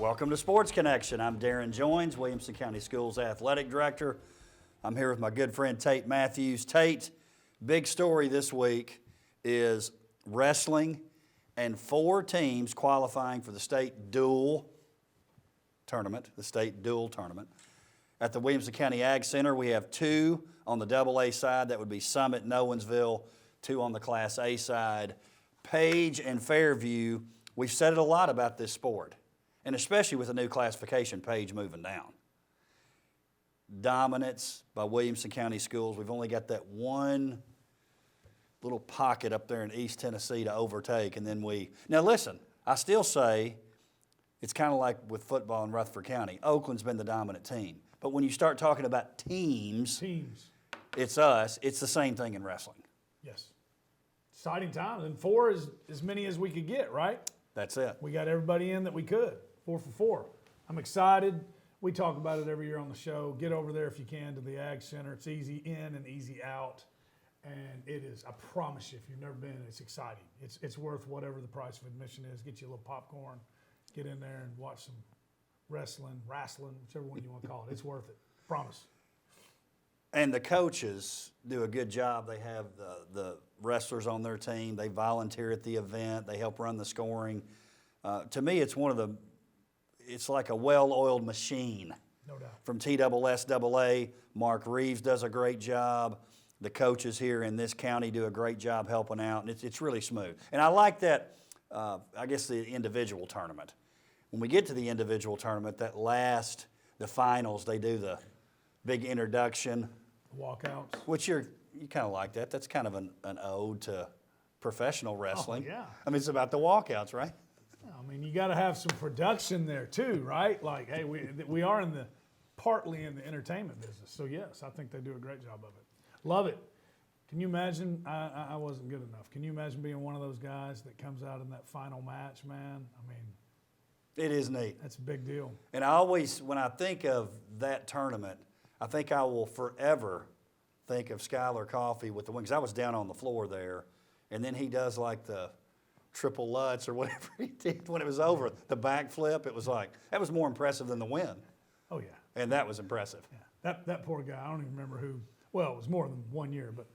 Welcome to Sports Connection. I'm Darrin Joins, Williamson County Schools Athletic Director. I'm here with my good friend Tate Mathews. Tate, big story this week is wrestling and 4 teams qualifying for the state dual tournament, At the Williamson County Ag Center, we have 2 on the AA side. That would be Summit and Owensville, 2 on the Class A side. Page and Fairview, we've said it a lot about this sport, and especially with the new classification page moving down. Dominance by Williamson County Schools. We've only got that one little pocket up there in East Tennessee to overtake, and then now listen, I still say it's kind of like with football in Rutherford County. Oakland's been the dominant team. But when you start talking about teams, it's us. It's the same thing in wrestling. Yes. Exciting times. And 4 is as many as we could get, right? That's it. We got everybody in that we could. 4 for 4. I'm excited. We talk about it every year on the show. Get over there if you can to the Ag Center. It's easy in and easy out. And it is, I promise you, if you've never been, it's exciting. It's worth whatever the price of admission is. Get you a little popcorn. Get in there and watch some wrestling, whichever one you want to call it. It's worth it. Promise. And the coaches do a good job. They have the wrestlers on their team. They volunteer at the event. They help run the scoring. To me, it's like a well-oiled machine. No doubt. From TSSAA, Mark Reeves does a great job. The coaches here in this county do a great job helping out, and it's really smooth. And I like that, I guess, the individual tournament. When we get to the individual tournament, the finals, they do the big introduction. Walkouts. Which you kind of like that. That's kind of an ode to professional wrestling. Oh, yeah. I mean, it's about the walkouts, right? I mean, you got to have some production there too, right? Like, hey, we are partly in the entertainment business. So yes, I think they do a great job of it. Love it. Can you imagine? I wasn't good enough. Can you imagine being one of those guys that comes out in that final match, man? I mean, it is neat. That's a big deal. And I always, when I think of that tournament, I think I will forever think of Skylar Coffey with the wings. I was down on the floor there, and then he does like the triple Lutz or whatever he did when it was over. The backflip, it was like, that was more impressive than the win. Oh, yeah. And that was impressive. Yeah. That poor guy, I don't even remember who. Well, it was more than 1 year, but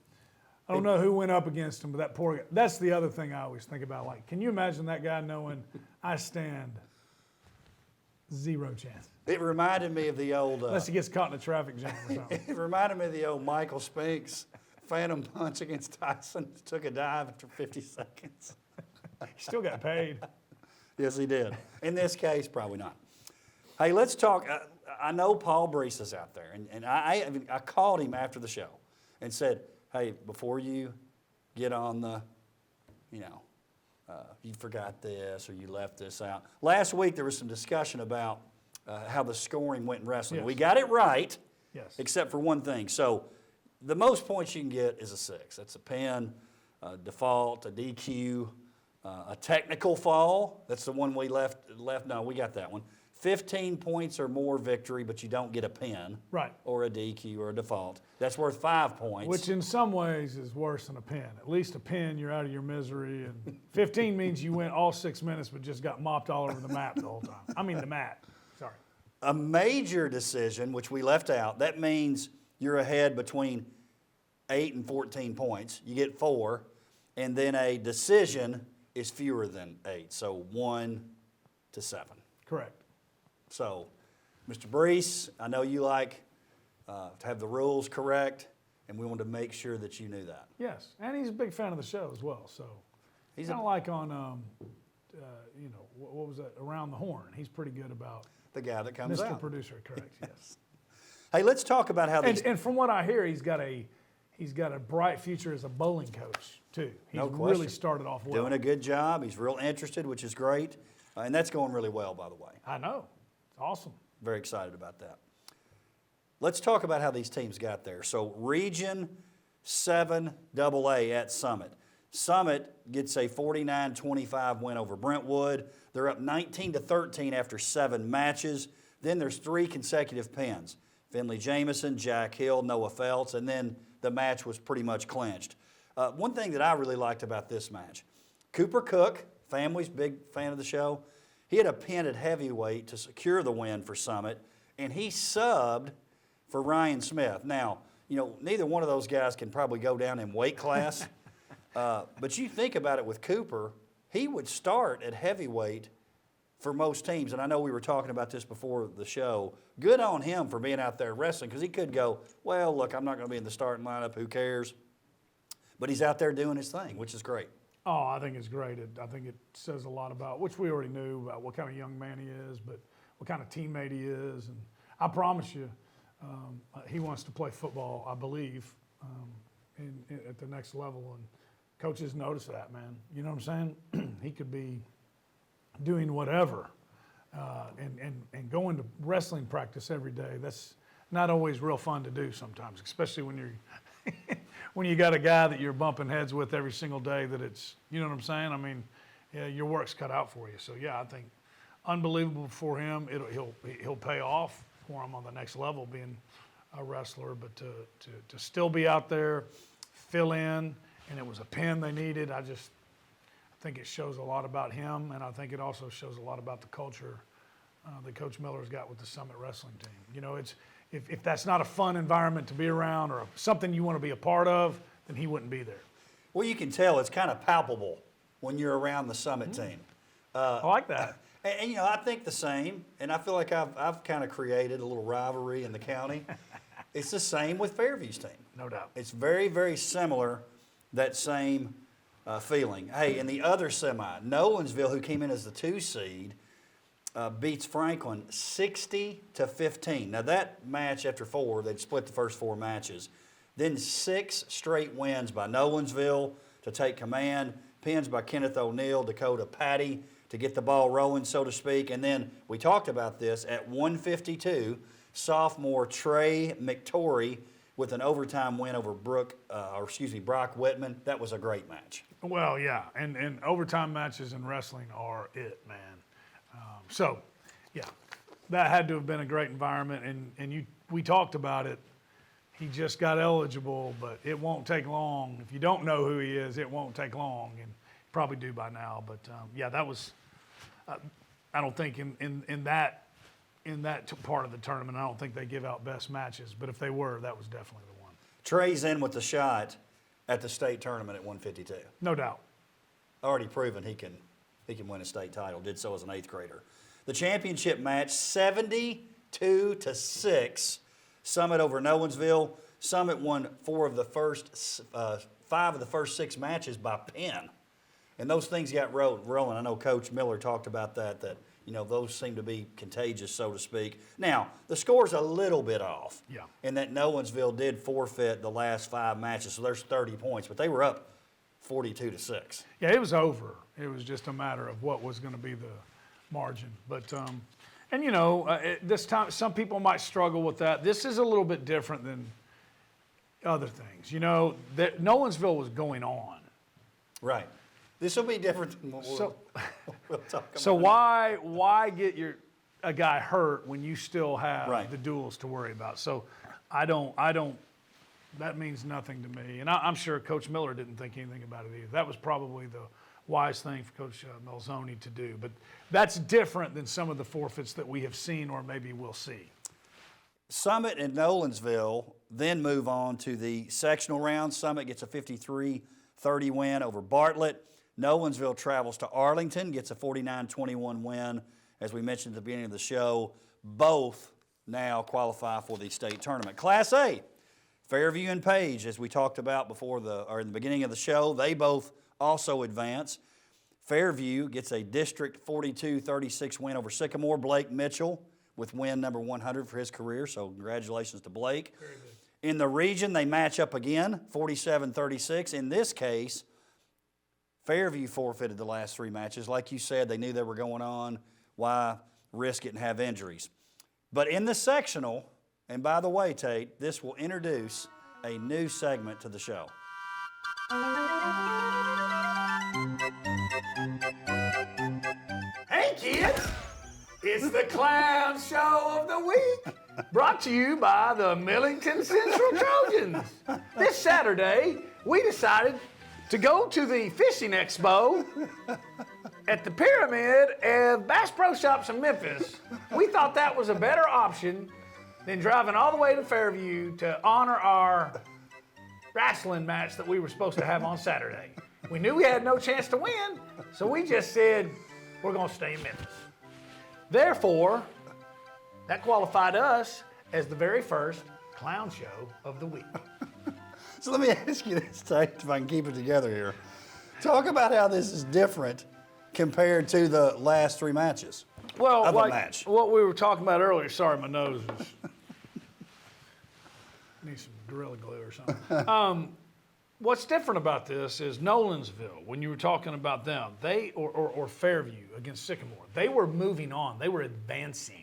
I don't know who went up against him, but that poor guy. That's the other thing I always think about. Like, can you imagine that guy knowing I stand 0 chance? It reminded me of the old... Unless he gets caught in a traffic jam or something. It reminded me of the old Michael Spinks phantom punch against Tyson. Took a dive after 50 seconds. He still got paid. Yes, he did. In this case, probably not. Hey, let's talk. I know Paul Brees is out there, and I called him after the show and said, hey, before you get on the, you forgot this or you left this out. Last week there was some discussion about how the scoring went in wrestling. Yes. We got it right, yes, except for one thing. So the most points you can get is a 6. That's a pin, a default, a DQ, a technical fall. That's the one we left. No, we got that one. 15 points or more victory, but you don't get a pin. Right. Or a DQ or a default. That's worth 5 points. Which in some ways is worse than a pin. At least a pin, you're out of your misery. And 15 means you went all 6 minutes but just got mopped all over the map the whole time. I mean the mat. Sorry. A major decision, which we left out, that means you're ahead between 8 and 14 points. You get 4. And then a decision is fewer than 8. So 1 to 7. Correct. So, Mr. Brees, I know you like to have the rules correct, and we wanted to make sure that you knew that. Yes, and he's a big fan of the show as well. So he's kind of like on, what was that? Around the Horn. He's pretty good about the guy that comes out. Mr. Producer, correct? Yes. Hey, let's talk about how these. And from what I hear, he's got a bright future as a bowling coach too. He's no question. Really started off well. Doing a good job. He's real interested, which is great, and that's going really well, by the way. I know. Awesome. Very excited about that. Let's talk about how these teams got there. So Region 7 AA at Summit. Summit gets a 49-25 win over Brentwood. They're up 19-13 after 7 matches. Then there's 3 consecutive pins. Finley Jamison, Jack Hill, Noah Felts, and then the match was pretty much clinched. One thing that I really liked about this match, Cooper Cook, family's big fan of the show, He had a pin at heavyweight to secure the win for Summit, and he subbed for Ryan Smith. Now, neither one of those guys can probably go down in weight class, but you think about it with Cooper, he would start at heavyweight for most teams, and I know we were talking about this before the show. Good on him for being out there wrestling, because he could go, well, look, I'm not going to be in the starting lineup, who cares? But he's out there doing his thing, which is great. Oh, I think it's great. I think it says a lot about, which we already knew, about what kind of young man he is, but what kind of teammate he is. And I promise you, he wants to play football, I believe, at the next level. And coaches notice that, man. You know what I'm saying? He could be doing whatever and going to wrestling practice every day. That's not always real fun to do sometimes, especially when you're when you got a guy that you're bumping heads with every single day. That it's, you know what I'm saying? I mean, yeah, your work's cut out for you. So yeah, I think unbelievable for him. He'll pay off for him on the next level, being a wrestler. But to still be out there, fill in, and it was a pin they needed. I think it shows a lot about him, and I think it also shows a lot about the culture that Coach Miller's got with the Summit Wrestling team. It's if that's not a fun environment to be around or something you want to be a part of, then he wouldn't be there. Well, you can tell it's kind of palpable when you're around the Summit team. I like that. And I think the same, and I feel like I've kind of created a little rivalry in the county. It's the same with Fairview's team. No doubt. It's very, very similar, that same feeling. Hey, in the other semi, Nolensville, who came in as the 2 seed, beats Franklin 60-15. Now that match after 4, they'd split the first 4 matches. Then 6 straight wins by Nolensville to take command, pins by Kenneth O'Neill, Dakota Patty to get the ball rolling, so to speak. And then we talked about this at 152, sophomore Trey McTorrey with an overtime win over Brock Whitman. That was a great match. Well, yeah, and overtime matches in wrestling are it, man. So, yeah, that had to have been a great environment, and we talked about it. He just got eligible, but it won't take long. If you don't know who he is, it won't take long, and probably do by now. But yeah, that was. I don't think in that part of the tournament, I don't think they give out best matches. But if they were, that was definitely the one. Trey's in with the shot at the state tournament at 152. No doubt. Already proven he can win a state title. Did so as an 8th grader. The championship match, 72-6. Summit over Nolensville. Summit won 5 of the first 6 matches by pin. And those things got rolling. I know Coach Miller talked about that those seem to be contagious, so to speak. Now, the score's a little bit off. Yeah. In that Nolensville did forfeit the last 5 matches, so there's 30 points. But they were up 42-6. Yeah, it was over. It was just a matter of what was going to be the margin. But, this time, some people might struggle with that. This is a little bit different than other things. That Nolensville was going on. Right. This will be different than what we'll talk about. So why get a guy hurt when you still have right. the duels to worry about? So I don't. That means nothing to me, and I'm sure Coach Miller didn't think anything about it either. That was probably the wise thing for Coach Melzoni to do. But that's different than some of the forfeits that we have seen or maybe we'll see. Summit and Nolensville then move on to the sectional round. Summit gets a 53-30 win over Bartlett. Nolensville travels to Arlington, gets a 49-21 win. As we mentioned at the beginning of the show, both now qualify for the state tournament. Class A, Fairview and Page, as we talked about in the beginning of the show, they both also advance. Fairview gets a District 42-36 win over Sycamore. Blake Mitchell with win number 100 for his career, so congratulations to Blake. Very good. In the region, they match up again, 47-36. In this case, Fairview forfeited the last 3 matches. Like you said, they knew they were going on. Why risk it and have injuries? But in the sectional, and by the way, Tate, this will introduce a new segment to the show. Hey, kids! It's the Clown Show of the Week, brought to you by the Millington Central Trojans. This Saturday, we decided to go to the fishing expo at the Pyramid of Bass Pro Shops in Memphis, we thought that was a better option than driving all the way to Fairview to honor our wrestling match that we were supposed to have on Saturday. We knew we had no chance to win, so we just said, we're going to stay in Memphis. Therefore, that qualified us as the very first clown show of the week. So let me ask you this, Tate, if I can keep it together here. Talk about how this is different compared to the last three matches of a match. What we were talking about earlier, sorry, my nose is, need some Gorilla Glue or something. What's different about this is Nolensville, when you were talking about them, or Fairview against Sycamore, they were moving on. They were advancing,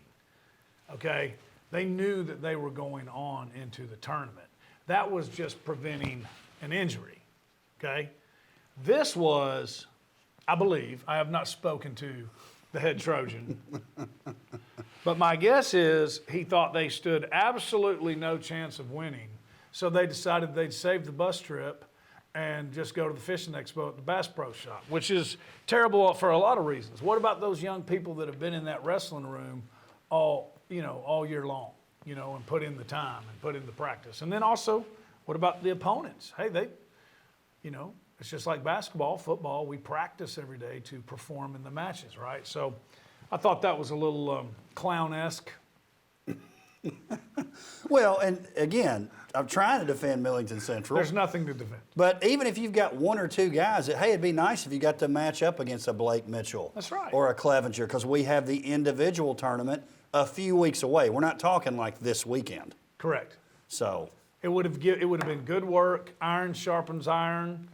okay? They knew that they were going on into the tournament. That was just preventing an injury, okay? This was, I believe, I have not spoken to the head Trojan, but my guess is he thought they stood absolutely no chance of winning, so they decided they'd save the bus trip and just go to the fishing expo at the Bass Pro Shop, which is terrible for a lot of reasons. What about those young people that have been in that wrestling room all year long, and put in the time and put in the practice? And then also, what about the opponents? Hey, it's just like basketball, football. We practice every day to perform in the matches, right? So I thought that was a little clown-esque. Well, and again, I'm trying to defend Millington Central. There's nothing to defend. But even if you've got one or two guys, it'd be nice if you got to match up against a Blake Mitchell. That's right. Or a Clevenger, because we have the individual tournament a few weeks away. We're not talking like this weekend. Correct. So it would have been good work. Iron sharpens iron.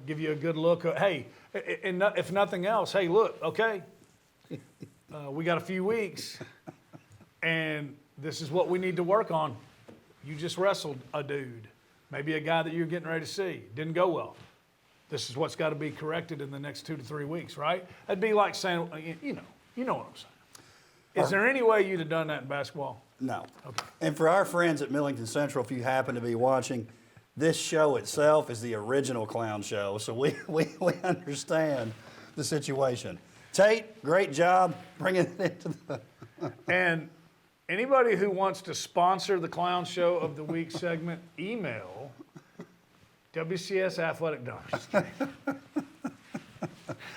Give you a good look. Hey, and if nothing else, hey, look, okay, we got a few weeks, and this is what we need to work on. You just wrestled a dude, maybe a guy that you're getting ready to see. Didn't go well. This is what's got to be corrected in the next 2 to 3 weeks, right? That'd be like saying, you know what I'm saying. Is there any way you'd have done that in basketball? No. Okay. And for our friends at Millington Central, if you happen to be watching, this show itself is the original clown show, so we understand the situation. Tate, great job bringing it into the... And anybody who wants to sponsor the Clown Show of the Week segment, email WCS Athletic Donors.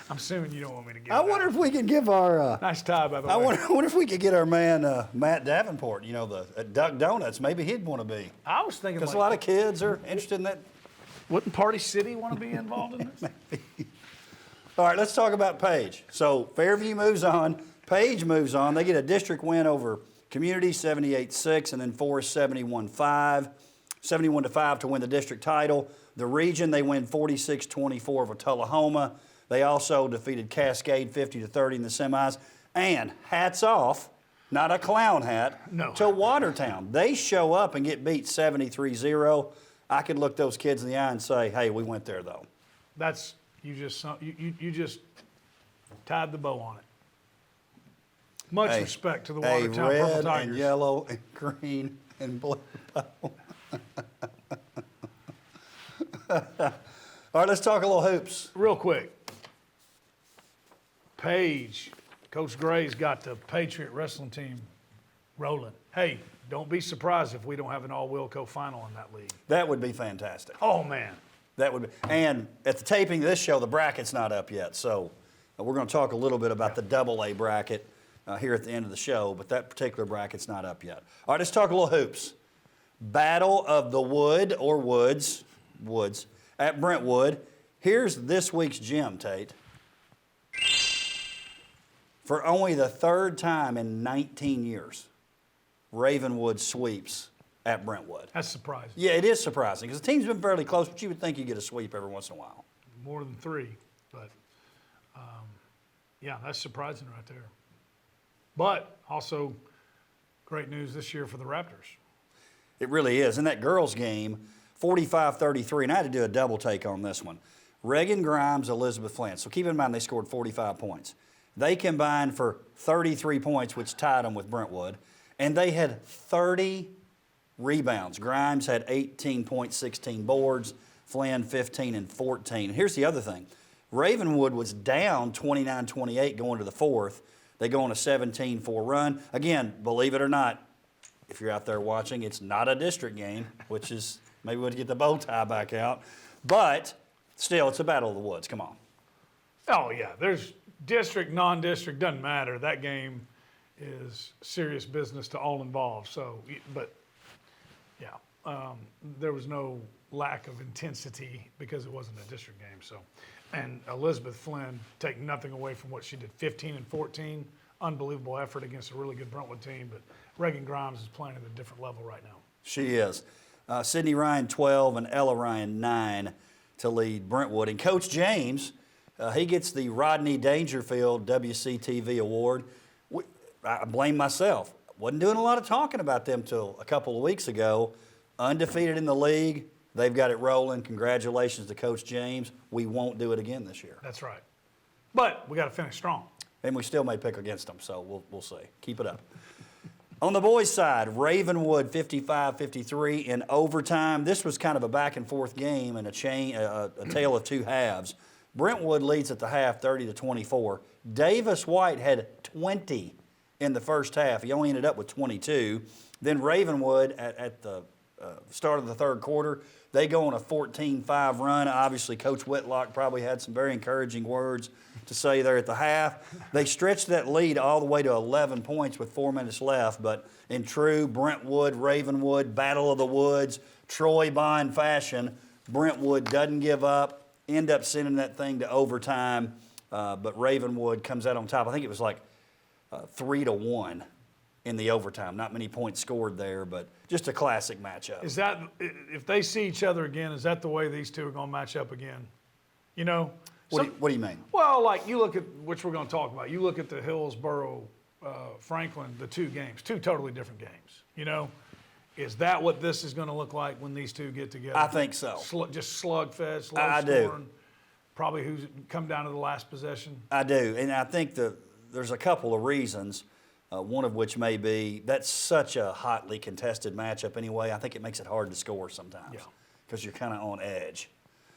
I'm assuming you don't want me to get I wonder if we could give our... nice tie, by the way. I wonder if we could get our man, Matt Davenport, at Duck Donuts. Maybe he'd want to be. I was thinking Because a lot of kids are interested in that. Wouldn't Party City want to be involved in this? Maybe. All right, let's talk about Page. So Fairview moves on. Page moves on. They get a district win over Community 78-6 and then Forest 71-5 to win the district title. The region, they win 46-24 over Tullahoma. They also defeated Cascade 50-30 in the semis. And hats off, not a clown hat, to Watertown. They show up and get beat 73-0. I could look those kids in the eye and say, hey, we went there, though. You just tied the bow on it. Much respect to the Watertown red Purple Tigers. And yellow and green and blue. All right, let's talk a little hoops. Real quick. Page, Coach Gray's got the Patriot wrestling team rolling. Hey, don't be surprised if we don't have an all-Wilco final in that league. That would be fantastic. Oh, man. That would be. And at the taping of this show, the bracket's not up yet. So we're going to talk a little bit about the AA bracket here at the end of the show, but that particular bracket's not up yet. All right, let's talk a little hoops. Battle of the Wood or Woods at Brentwood. Here's this week's gem, Tate. For only the third time in 19 years, Ravenwood sweeps at Brentwood. That's surprising. Yeah, it is surprising because the team's been fairly close, but you would think you get a sweep every once in a while. More than 3, but yeah, that's surprising right there. But also great news this year for the Raptors. It really is. In that girls' game, 45-33, and I had to do a double take on this one. Reagan Grimes, Elizabeth Flint. So keep in mind they scored 45 points. They combined for 33 points, which tied them with Brentwood, and they had 30 rebounds. Grimes had 18 points, 16 boards. Flynn 15 and 14. Here's the other thing. Ravenwood was down 29-28 going to the fourth. They go on a 17-4 run. Again, believe it or not, if you're out there watching, it's not a district game, which is maybe we'll get the bow tie back out. But still, it's a battle of the woods. Come on. Oh, yeah. There's district, non-district, doesn't matter. That game is serious business to all involved. So, but, yeah, there was no lack of intensity because it wasn't a district game. So, and Elizabeth Flynn, take nothing away from what she did, 15 and 14, unbelievable effort against a really good Brentwood team. But Reagan Grimes is playing at a different level right now. She is. Sydney Ryan, 12, and Ella Ryan, 9 to lead Brentwood. And Coach James, he gets the Rodney Dangerfield WCTV award. I blame myself. Wasn't doing a lot of talking about them till a couple of weeks ago. Undefeated in the league. They've got it rolling. Congratulations to Coach James. We won't do it again this year. That's right. But we got to finish strong. And we still may pick against them, so we'll see. Keep it up. On the boys' side, Ravenwood 55-53 in overtime. This was kind of a back-and-forth game and a tale of two halves. Brentwood leads at the half 30-24. Davis White had 20 in the first half. He only ended up with 22. Then Ravenwood at the start of the third quarter, they go on a 14-5 run. Obviously, Coach Whitlock probably had some very encouraging words to say there at the half. They stretched that lead all the way to 11 points with 4 minutes left, but in true Brentwood, Ravenwood, Battle of the Woods, Troy Bond fashion, Brentwood doesn't give up, end up sending that thing to overtime, but Ravenwood comes out on top. I think it was like 3-1 in the overtime. Not many points scored there, but just a classic matchup. Is that, if they see each other again, is that the way these two are going to match up again? You know? What do you mean? Well, like you look at, which we're going to talk about, you look at the Hillsboro, Franklin, the two games, two totally different games, you know? Is that what this is going to look like when these two get together? I think so. Just slugfest, low I scoring, do. Probably who's come down to the last possession. I do, and I think there's a couple of reasons, one of which may be that's such a hotly contested matchup anyway. I think it makes it hard to score sometimes because you're kind of on edge.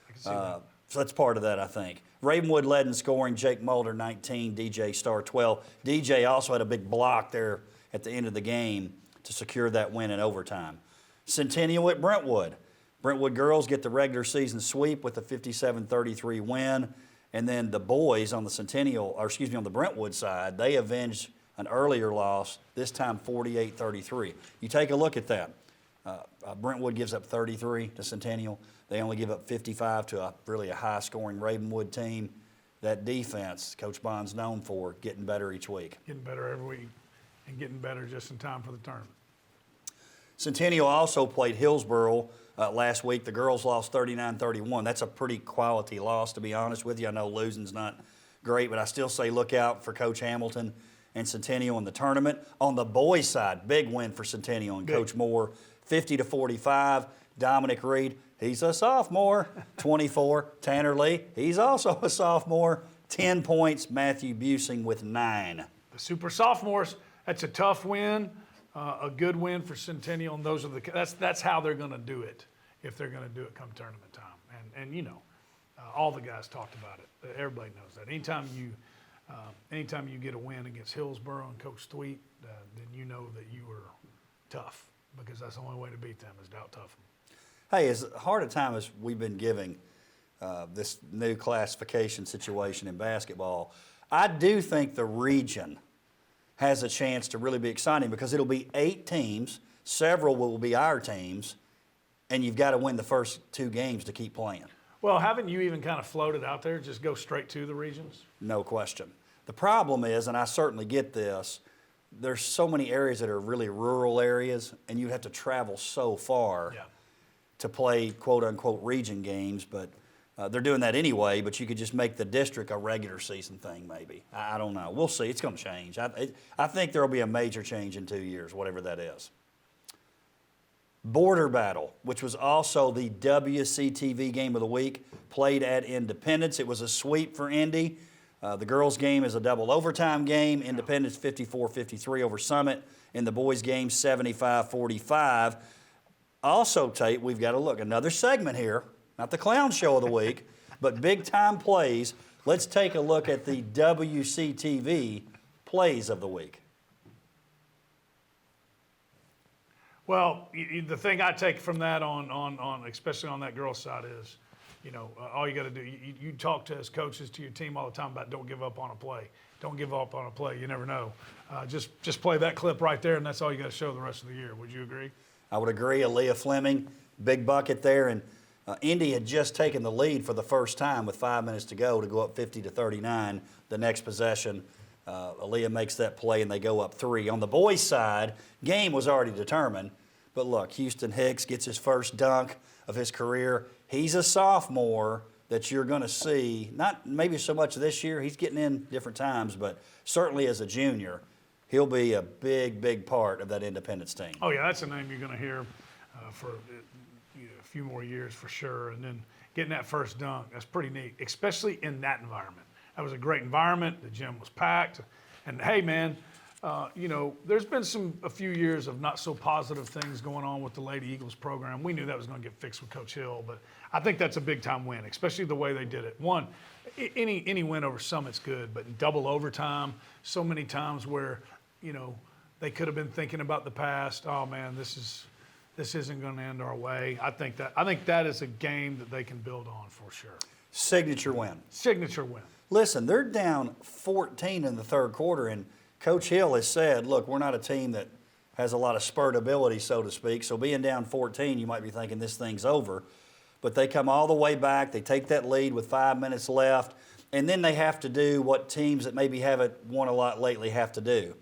I can see that. So that's part of that, I think. Ravenwood led in scoring, Jake Mulder 19, DJ Starr 12. DJ also had a big block there at the end of the game to secure that win in overtime. Centennial at Brentwood. Brentwood girls get the regular season sweep with a 57-33 win. And then the boys on the on the Brentwood side, they avenged an earlier loss, this time 48-33. You take a look at that. Brentwood gives up 33 to Centennial. They only give up 55 to a really high-scoring Ravenwood team. That defense, Coach Bond's known for, getting better each week. Getting better every week and getting better just in time for the tournament. Centennial also played Hillsboro last week. The girls lost 39-31. That's a pretty quality loss, to be honest with you. I know losing's not great, but I still say look out for Coach Hamilton and Centennial in the tournament. On the boys' side, big win for Centennial and Coach Moore, 50-45. Dominic Reed, he's a sophomore, 24. Tanner Lee, he's also a sophomore, 10 points. Matthew Busing with 9. The super sophomores, that's a tough win, a good win for Centennial, and those are that's how they're going to do it if they're going to do it come tournament time. And you know, all the guys talked about it. Everybody knows that. Anytime you get a win against Hillsboro and Coach Thweet, then you know that you were tough because that's the only way to beat them is to out-tough them. Hey, as hard a time as we've been giving this new classification situation in basketball, I do think the region has a chance to really be exciting because it'll be 8 teams, several will be our teams, and you've got to win the first 2 games to keep playing. Well, haven't you even kind of floated out there, just go straight to the regions? No question. The problem is, and I certainly get this, there's so many areas that are really rural areas, and you have to travel so far to play quote-unquote region games, but they're doing that anyway, but you could just make the district a regular season thing maybe. I don't know. We'll see. It's going to change. I think there will be a major change in 2 years, whatever that is. Border Battle, which was also the WCTV game of the week, played at Independence. It was a sweep for Indy. The girls' game is a double overtime game. Independence 54-53 over Summit. In the boys' game, 75-45. Also, Tate, we've got to look. Another segment here, not the clown show of the week, but big-time plays. let's take a look at the WCTV plays of the week. Well, the thing I take from that on especially on that girls' side is, all you got to do, you talk to as coaches to your team all the time about don't give up on a play. Don't give up on a play. You never know. Just play that clip right there, and that's all you got to show the rest of the year. Would you agree? I would agree. Aaliyah Fleming, big bucket there, and Indy had just taken the lead for the first time with 5 minutes to go up 50-39. The next possession, Aaliyah makes that play, and they go up 3. On the boys' side, game was already determined. But look, Houston Hicks gets his first dunk of his career. He's a sophomore that you're going to see, not maybe so much this year. He's getting in different times, but certainly as a junior, he'll be a big, big part of that Independence team. Oh, yeah, that's a name you're going to hear for a few more years for sure. And then getting that first dunk, that's pretty neat, especially in that environment. That was a great environment. The gym was packed. And, hey, man, there's been a few years of not so positive things going on with the Lady Eagles program. We knew that was going to get fixed with Coach Hill, but I think that's a big-time win, especially the way they did it. One, any win over Summit's good, but in double overtime, so many times where, they could have been thinking about the past. Oh, man, this isn't going to end our way. I think that is a game that they can build on for sure. Signature win. Signature win. Listen, they're down 14 in the third quarter, and Coach Hill has said, look, we're not a team that has a lot of spurt ability, so to speak. So being down 14, you might be thinking this thing's over. But they come all the way back. They take that lead with 5 minutes left. And then they have to do what teams that maybe haven't won a lot lately have to do.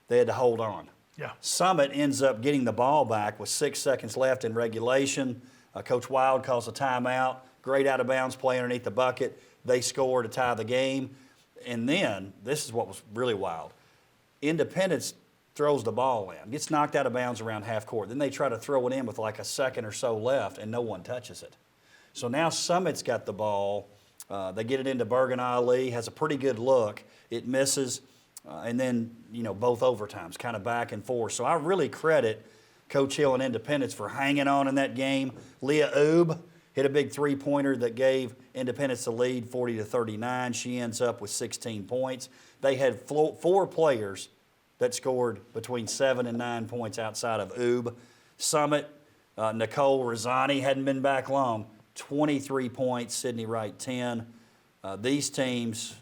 They had to hold on. Yeah. Summit ends up getting the ball back with 6 seconds left in regulation. Coach Wild calls a timeout. Great out-of-bounds play underneath the bucket. They score to tie the game. And then, this is what was really wild. Independence throws the ball in, gets knocked out of bounds around half court. Then they try to throw it in with like a second or so left, and no one touches it. So now Summit's got the ball. They get it into Bergen Ali, has a pretty good look. It misses, and then, both overtimes, kind of back and forth. So I really credit Coach Hill and Independence for hanging on in that game. Leah Oob hit a big three-pointer that gave Independence the lead 40-39. She ends up with 16 points. They had 4 players that scored between 7 and 9 points outside of Oob. Summit, Nicole Rosani hadn't been back long. 23 points, Sydney Wright 10. These teams,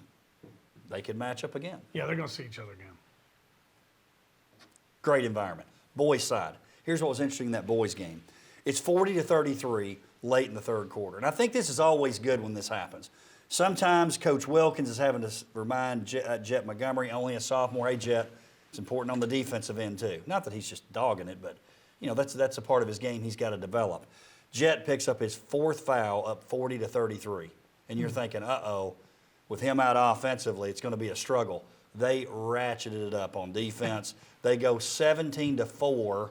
they could match up again. Yeah, they're going to see each other again. Great environment. Boys side. Here's what was interesting in that boys game. It's 40-33 late in the third quarter. And I think this is always good when this happens. Sometimes Coach Wilkins is having to remind Jet Montgomery, only a sophomore, hey, Jet, it's important on the defensive end too. Not that he's just dogging it, but that's a part of his game he's got to develop. Jet picks up his 4th foul up 40-33. And you're thinking, uh-oh, with him out offensively, it's going to be a struggle. They ratcheted it up on defense. They go 17-4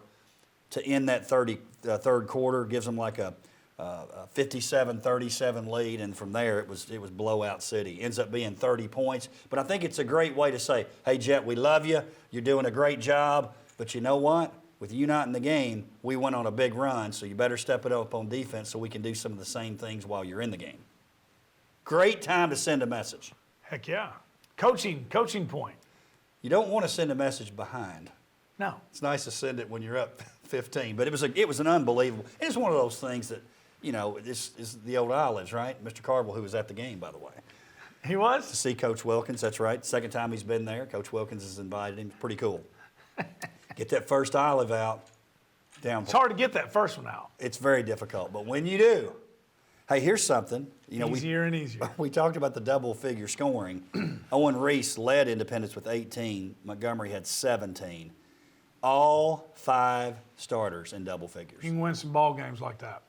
to end that third quarter, gives them like a 57-37 lead, and from there it was blowout city. Ends up being 30 points. But I think it's a great way to say, hey, Jet, we love you. You're doing a great job. But you know what? With you not in the game, we went on a big run, so you better step it up on defense so we can do some of the same things while you're in the game. Great time to send a message. Heck yeah. Coaching point. You don't want to send a message behind. No. It's nice to send it when you're up 15, but it was an unbelievable. It's one of those things that, this is the old Olives, right? Mr. Cardwell, who was at the game, by the way. He was? To see Coach Wilkins, that's right. Second time he's been there. Coach Wilkins has invited him. Pretty cool. Get that first olive out. It's hard to get that first one out. It's very difficult, but when you do, hey, here's something. Easier and easier. We talked about the double-figure scoring. Owen Reese led Independence with 18. Montgomery had 17. All 5 starters in double figures. You can win some ball games like that.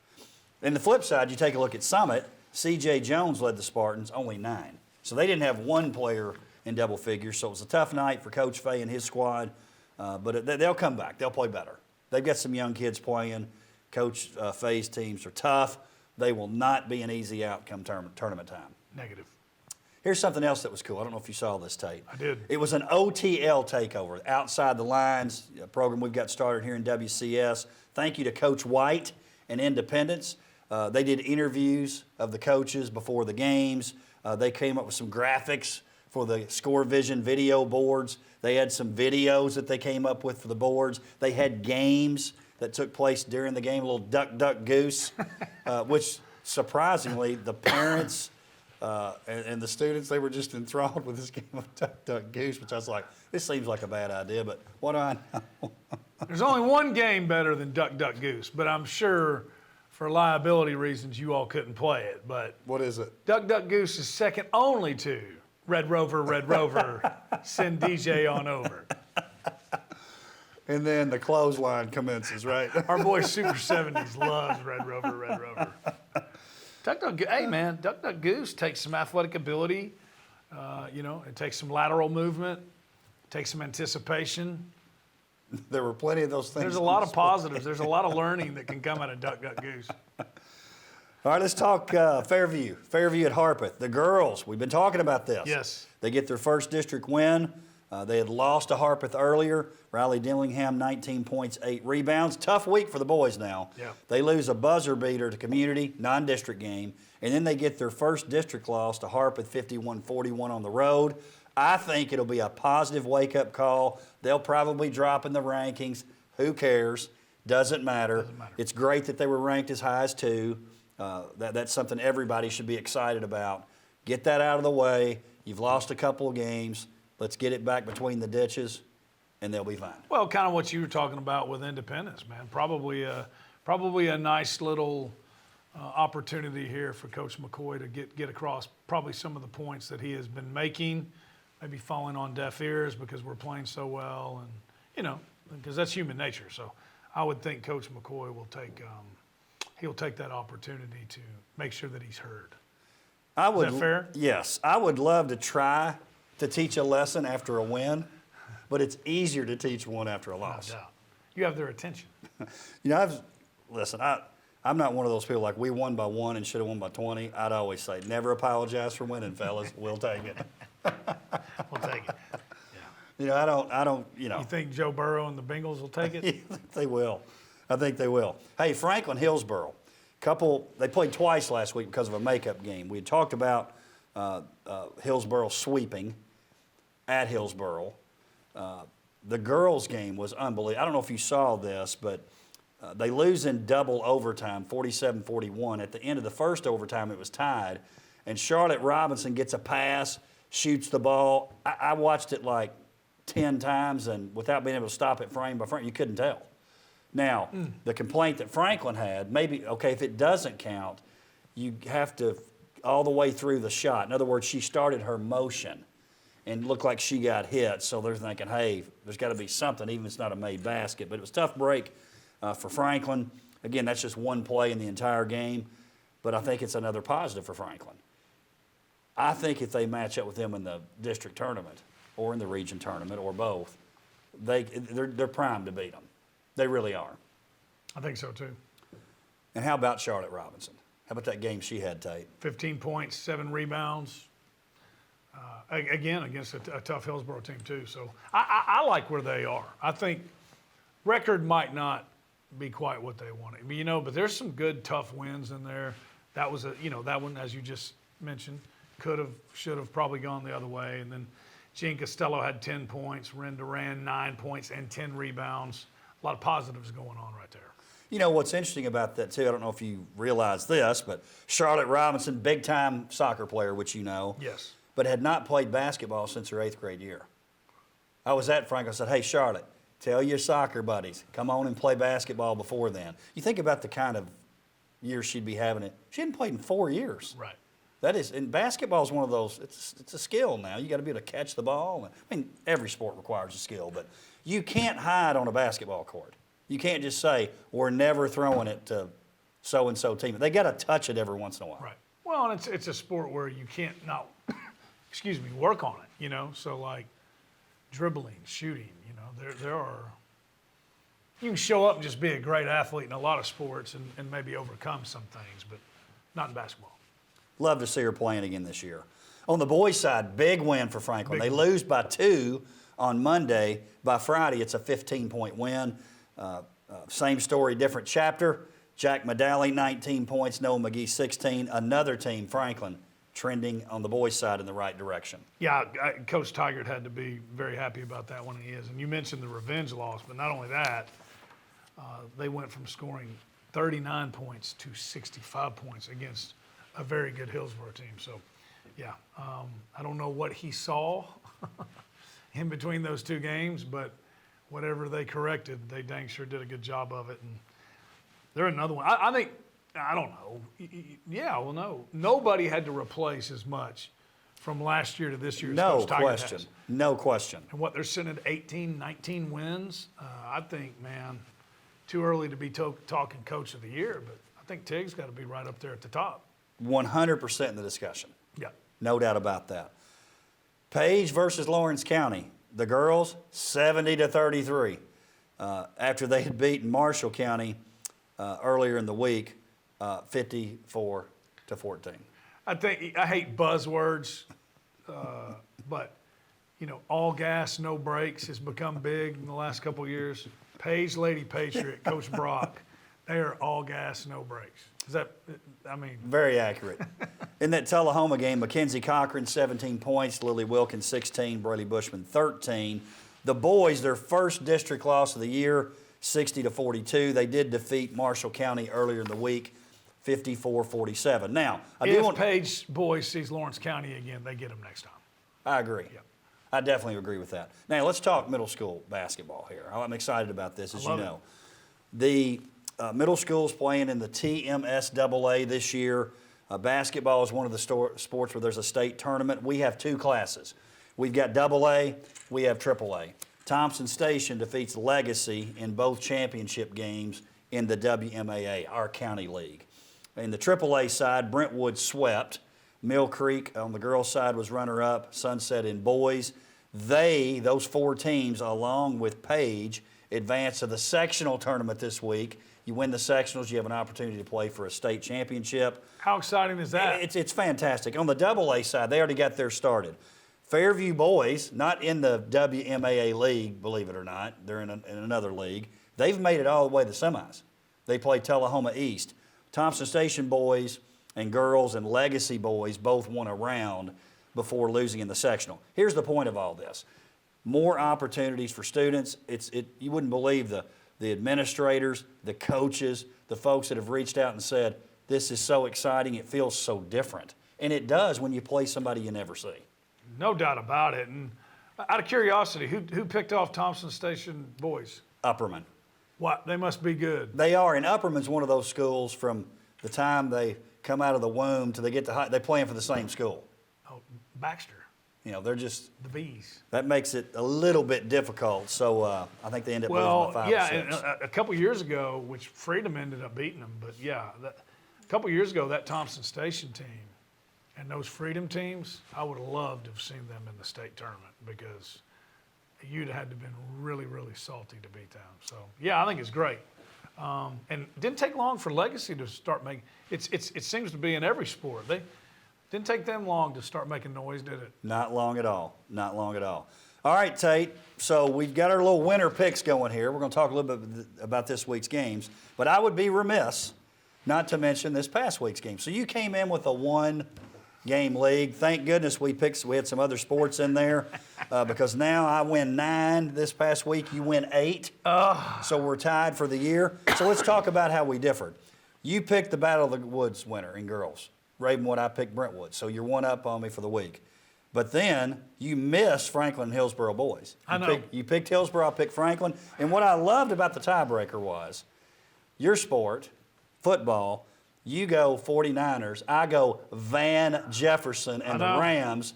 And the flip side, you take a look at Summit. C.J. Jones led the Spartans, only 9. So they didn't have one player in double figures, so it was a tough night for Coach Fay and his squad. But they'll come back. They'll play better. They've got some young kids playing. Coach Fay's teams are tough. They will not be an easy outcome tournament time. Negative. Here's something else that was cool. I don't know if you saw this, Tate. I did. It was an OTL takeover, outside the lines, a program we've got started here in WCS. Thank you to Coach White and Independence. They did interviews of the coaches before the games. They came up with some graphics for the Score Vision video boards. They had some videos that they came up with for the boards. They had games that took place during the game, a little duck, duck, goose, which surprisingly, the parents and the students, they were just enthralled with this game of duck, duck, goose, which I was like, this seems like a bad idea, but what do I know? There's only one game better than Duck, Duck, Goose, but I'm sure for liability reasons you all couldn't play it. But What is it? Duck, Duck, Goose is second only to Red Rover, send DJ on over. And then the clothesline commences, right? Our boy Super 70s loves Red Rover. Duck, Duck, hey man, Duck, Duck, Goose takes some athletic ability. It takes some lateral movement, takes some anticipation. There were plenty of those things. There's a lot of positives. There's a lot of learning that can come out of Duck, Duck, Goose. All right, let's talk Fairview. Fairview at Harpeth. The girls, we've been talking about this. Yes. They get their first district win. They had lost to Harpeth earlier. Riley Dillingham, 19 points, 8 rebounds. Tough week for the boys now. Yeah. They lose a buzzer beater to Community, non-district game, and then they get their first district loss to Harpeth, 51-41 on the road. I think it'll be a positive wake-up call. They'll probably drop in the rankings. Who cares? Doesn't matter. It's great that they were ranked as high as 2. That's something everybody should be excited about. Get that out of the way. You've lost a couple of games. Let's get it back between the ditches, and they'll be fine. Well, kind of what you were talking about with Independence, man. Probably a nice little opportunity here for Coach McCoy to get across probably some of the points that he has been making, maybe falling on deaf ears because we're playing so well, and because that's human nature. So I would think Coach McCoy will take that opportunity to make sure that he's heard. Is that fair? Yes. I would love to try to teach a lesson after a win, but it's easier to teach one after a loss. No doubt. You have their attention. I'm not one of those people like we won by 1 and should have won by 20. I'd always say, never apologize for winning, fellas. We'll take it. We'll take it. I don't. You think Joe Burrow and the Bengals will take it? I think they will. I think they will. Hey, Franklin Hillsboro, they played twice last week because of a makeup game. We had talked about Hillsboro sweeping at Hillsboro. The girls' game was unbelievable. I don't know if you saw this, but they lose in double overtime, 47-41. At the end of the first overtime, it was tied, and Charlotte Robinson gets a pass, shoots the ball. I watched it like 10 times, and without being able to stop it frame by frame, you couldn't tell. Now, the complaint that Franklin had, if it doesn't count, you have to all the way through the shot. In other words, she started her motion and looked like she got hit. So they're thinking, hey, there's got to be something, even if it's not a made basket. But it was a tough break for Franklin. Again, that's just one play in the entire game. But I think it's another positive for Franklin. I think if they match up with them in the district tournament or in the region tournament or both, they're primed to beat them. They really are. I think so, too. And how about Charlotte Robinson? How about that game she had, Tate? 15 points, 7 rebounds. Again, against a tough Hillsboro team, too. So I like where they are. I think record might not be quite what they wanted. But there's some good, tough wins in there. That was that one, as you just mentioned, should have probably gone the other way. And then Jean Costello had 10 points, Ren Duran 9 points and 10 rebounds. A lot of positives going on right there. What's interesting about that, too, I don't know if you realize this, but Charlotte Robinson, big-time soccer player, which you know. Yes. But had not played basketball since her 8th grade year. I was at Franklin. I said, hey, Charlotte, tell your soccer buddies, come on and play basketball before then. You think about the kind of year she'd be having it. She hadn't played in 4 years. Right. And basketball is one of those, it's a skill now. You got to be able to catch the ball. Every sport requires a skill, but you can't hide on a basketball court. You can't just say, we're never throwing it to so-and-so team. They got to touch it every once in a while. Right. Well, and it's a sport where you can't not, work on it, So like dribbling, shooting, there are, you can show up and just be a great athlete in a lot of sports and maybe overcome some things, but not in basketball. Love to see her playing again this year. On the boys' side, big win for Franklin. They lose by 2 on Monday. By Friday, it's a 15-point win. Same story, different chapter. Jack Medalley, 19 points. Noah McGee, 16. Another team, Franklin, trending on the boys' side in the right direction. Yeah, Coach Tigert had to be very happy about that one, he is. And you mentioned the revenge loss, but not only that, they went from scoring 39 points to 65 points against a very good Hillsborough team. So, yeah, I don't know what he saw in between those two games, but whatever they corrected, they dang sure did a good job of it. And they're another one. I think, I don't know. Yeah, well, no. Nobody had to replace as much from last year to this year as No Coach Tigert question. has. No question. And what they're sitting at 18, 19 wins, I think, man, too early to be talking Coach of the Year, but I think Tig's got to be right up there at the top. 100% in the discussion. Yeah. No doubt about that. Page versus Lawrence County. The girls, 70-33. After they had beaten Marshall County earlier in the week, 54-14. I hate buzzwords, but, you know, all gas, no brakes has become big in the last couple of years. Page Lady Patriot, Coach Brock, they are all gas, no brakes. Is that, I mean. Very accurate. In that Tullahoma game, Mackenzie Cochran, 17 points, Lily Wilkins, 16, Braley Bushman, 13. The boys, their first district loss of the year, 60-42. They did defeat Marshall County earlier in the week, 54-47. Now, If Page boys sees Lawrence County again, they get them next time. I agree. Yep. I definitely agree with that. Now, let's talk middle school basketball here. I'm excited about this, as you know. The middle school's playing in the TMSAA this year. Basketball is one of the sports where there's a state tournament. We have two classes. We've got AA, we have AAA. Thompson Station defeats Legacy in both championship games in the WMAA, our county league. In the AAA side, Brentwood swept. Mill Creek on the girls' side was runner-up, Sunset in boys. Those four teams, along with Page, advanced to the sectional tournament this week. You win the sectionals, you have an opportunity to play for a state championship. How exciting is that? It's fantastic. On the AA side, they already got theirs started. Fairview boys, not in the WMAA league, believe it or not, they're in another league. They've made it all the way to the semis. They play Tullahoma East. Thompson Station boys and girls and Legacy boys both won a round before losing in the sectional. Here's the point of all this. More opportunities for students. You wouldn't believe the administrators, the coaches, the folks that have reached out and said, this is so exciting, it feels so different. And it does when you play somebody you never see. No doubt about it. And out of curiosity, who picked off Thompson Station boys? Upperman. What? They must be good. They are, and Upperman's one of those schools from the time they come out of the womb till they get to high, they're playing for the same school. Oh, Baxter. You know, they're just, the Bees. That makes it a little bit difficult. So I think they end up losing by 5 or 6. And a couple years ago, which Freedom ended up beating them, but yeah, a couple years ago, that Thompson Station team and those Freedom teams, I would have loved to have seen them in the state tournament because you'd have had to have been really, really salty to beat them. So yeah, I think it's great. And it didn't take long for Legacy to start making. It seems to be in every sport. They didn't take them long to start making noise, did it? Not long at all. Not long at all. All right, Tate. So we've got our little winter picks going here. We're going to talk a little bit about this week's games. But I would be remiss not to mention this past week's game. So you came in with a 1-game league. Thank goodness we had some other sports in there because now I win 9 this past week. You win 8. So we're tied for the year. So let's talk about how we differed. You picked the Battle of the Woods winner in girls. Ravenwood, I picked Brentwood. So you're 1 up on me for the week. But then you missed Franklin and Hillsborough boys. I know. You picked Hillsborough, I picked Franklin. And what I loved about the tiebreaker was your sport, football, you go 49ers, I go Van Jefferson and the Rams.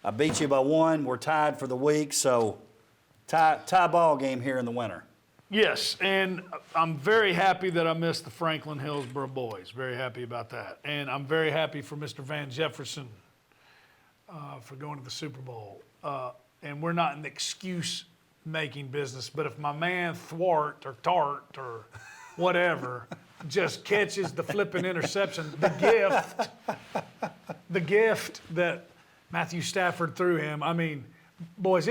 I beat you by 1. We're tied for the week. So tie ball game here in the winter. Yes, and I'm very happy that I missed the Franklin Hillsborough boys. Very happy about that. And I'm very happy for Mr. Van Jefferson for going to the Super Bowl. And we're not in the excuse-making business, but if my man Thwart or Tart or whatever just catches the flipping interception, the gift that Matthew Stafford threw him, I mean, boys,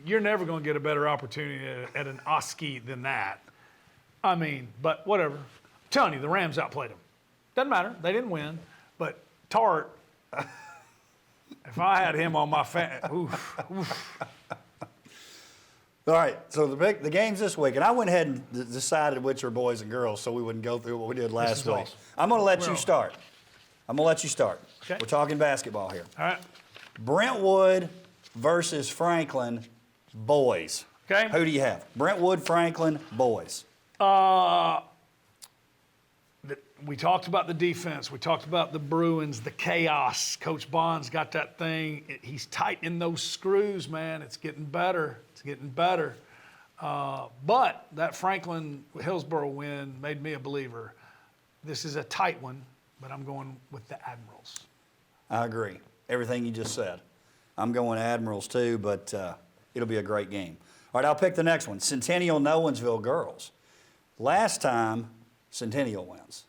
you're never going to get a better opportunity at an Oski than that. I mean, but whatever. I'm telling you, the Rams outplayed them. Doesn't matter. They didn't win. But Tart, If I had him on my oof. All right, so the games this week, and I went ahead and decided which are boys and girls so we wouldn't go through what we did last week. Awesome. I'm going to let you start. Okay. We're talking basketball here. All right. Brentwood versus Franklin, boys. Okay. Who do you have? Brentwood, Franklin, boys. We talked about the defense. We talked about the Bruins, the chaos. Coach Bond's got that thing. He's tightening those screws, man. It's getting better. But that Franklin-Hillsborough win made me a believer. This is a tight one, but I'm going with the Admirals. I agree. Everything you just said. I'm going Admirals too, but it'll be a great game. All right, I'll pick the next one. Centennial Nolensville girls. Last time, Centennial wins.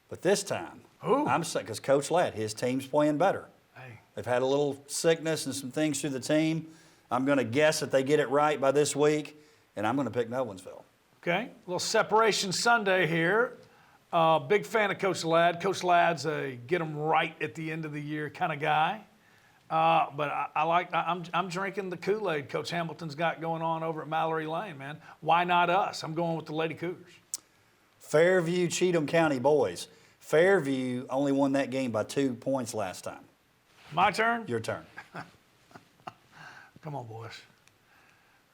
But this time, I'm saying, because Coach Ladd, his team's playing better. Hey. They've had a little sickness and some things through the team. I'm going to guess that they get it right by this week, and I'm going to pick Nolensville. Okay, a little separation Sunday here. Big fan of Coach Ladd. Coach Ladd's a get them right at the end of the year kind of guy. But I'm drinking the Kool-Aid Coach Hamilton's got going on over at Mallory Lane, man. Why not us? I'm going with the Lady Cougars. Fairview, Cheatham County boys. Fairview only won that game by 2 points last time. My turn? Your turn. Come on, boys.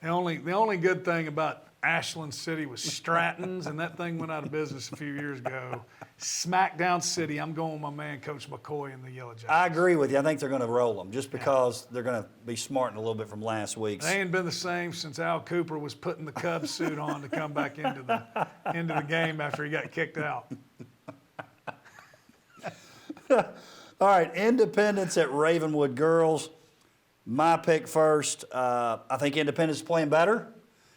The only good thing about Ashland City was Stratton's, and that thing went out of business a few years ago. Smackdown City, I'm going with my man, Coach McCoy and the Yellow Jackets. I agree with you. I think they're going to roll them just because they're going to be smarting a little bit from last week's. They ain't been the same since Al Cooper was putting the Cubs suit on to come back into the game after he got kicked out. All right, Independence at Ravenwood girls. My pick first. I think Independence is playing better.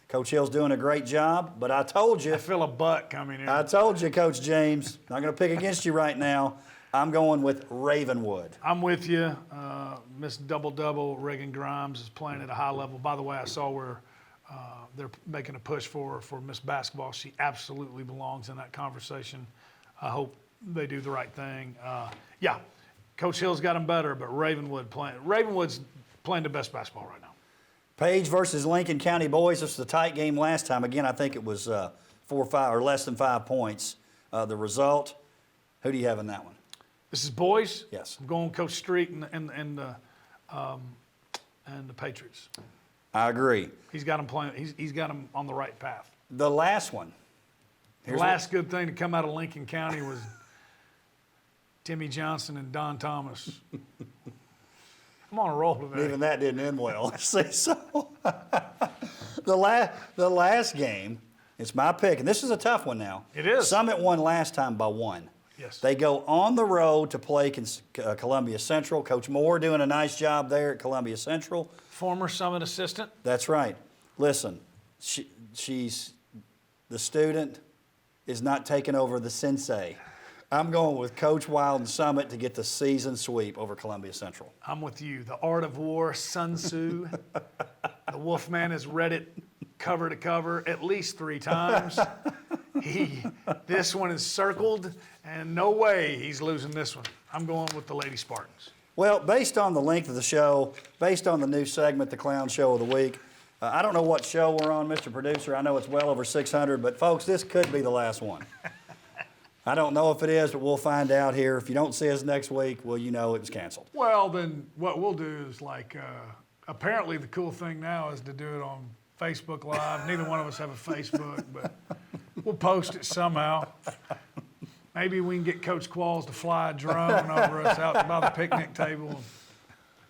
Coach Hill's doing a great job, but I told you. I feel a butt coming in. I told you, Coach James. Not going to pick against you right now. I'm going with Ravenwood. I'm with you. Miss Double-Double, Reagan Grimes, is playing at a high level. By the way, I saw where they're making a push for Miss Basketball. She absolutely belongs in that conversation. I hope they do the right thing. Yeah, Coach Hill's got them better, but Ravenwood's playing the best basketball right now. Page versus Lincoln County boys. This was a tight game last time. Again, I think it was 4 or 5 or less than 5 points. The result. Who do you have in that one? This is boys. Yes. I'm going Coach Street and the Patriots. I agree. He's got them playing. He's got them on the right path. The last one. The last good thing to come out of Lincoln County was Timmy Johnson and Don Thomas. I'm on a roll today. Even that didn't end well. See, so the last game, it's my pick, and this is a tough one now. It is. Summit won last time by 1. Yes. They go on the road to play Columbia Central. Coach Moore doing a nice job there at Columbia Central. Former Summit assistant. That's right. Listen, she's the student is not taking over the sensei. I'm going with Coach Wild and Summit to get the season sweep over Columbia Central. I'm with you. The Art of War, Sun Tzu. The Wolfman has read it cover to cover at least 3 times. This one is circled, and no way he's losing this one. I'm going with the Lady Spartans. Well, based on the length of the show, based on the new segment, the Clown Show of the Week, I don't know what show we're on, Mr. Producer. I know it's well over 600, but folks, this could be the last one. I don't know if it is, but we'll find out here. If you don't see us next week, well, you know it was canceled. Well, then what we'll do is apparently the cool thing now is to do it on Facebook Live. Neither one of us have a Facebook, but we'll post it somehow. Maybe we can get Coach Qualls to fly a drone over us out by the picnic table.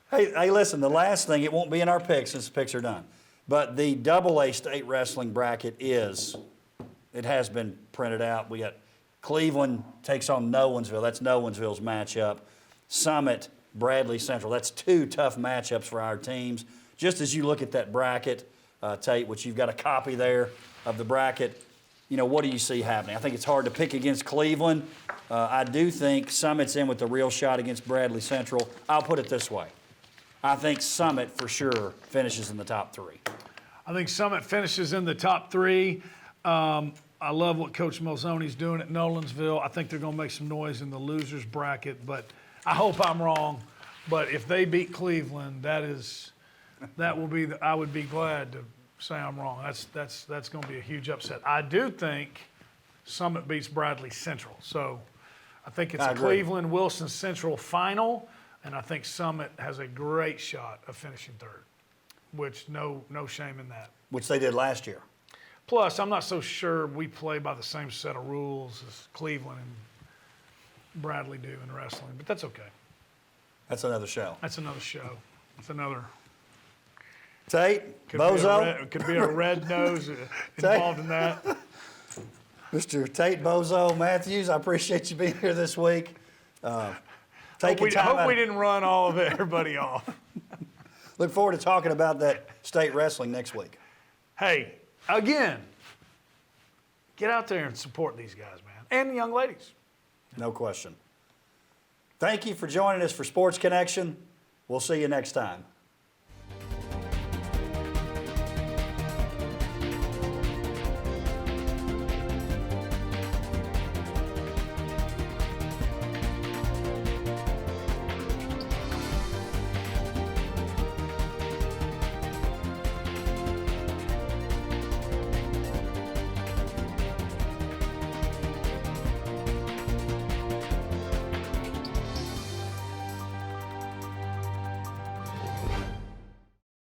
Hey, listen, the last thing, it won't be in our picks since the picks are done, but the AA state wrestling bracket it has been printed out. We got Cleveland takes on Nolensville. That's Nolensville's matchup. Summit, Bradley Central. That's 2 tough matchups for our teams. Just as you look at that bracket, Tate, which you've got a copy there of the bracket, what do you see happening? I think it's hard to pick against Cleveland. I do think Summit's in with the real shot against Bradley Central. I'll put it this way. I think Summit for sure finishes in the top 3. I think Summit finishes in the top 3. I love what Coach Mulzoni's doing at Nolensville. I think they're going to make some noise in the losers bracket, but I hope I'm wrong, but if they beat Cleveland, I would be glad to say I'm wrong. That's going to be a huge upset. I do think Summit beats Bradley Central, so I think it's I a agree. Cleveland-Wilson Central final, and I think Summit has a great shot of finishing third, which no shame in that. Which they did last year. Plus, I'm not so sure we play by the same set of rules as Cleveland and Bradley do in wrestling, but that's okay. That's another show. That's another show. It's another. Tate, Bozo. Could be a red nose involved in that. Mr. Tate, Bozo, Mathews, I appreciate you being here this week. Hope Taking we time out. didn't run all of everybody off. Look forward to talking about that state wrestling next week. Hey, again, get out there and support these guys, man, and the young ladies. No question. Thank you for joining us for Sports Connection. We'll see you next time.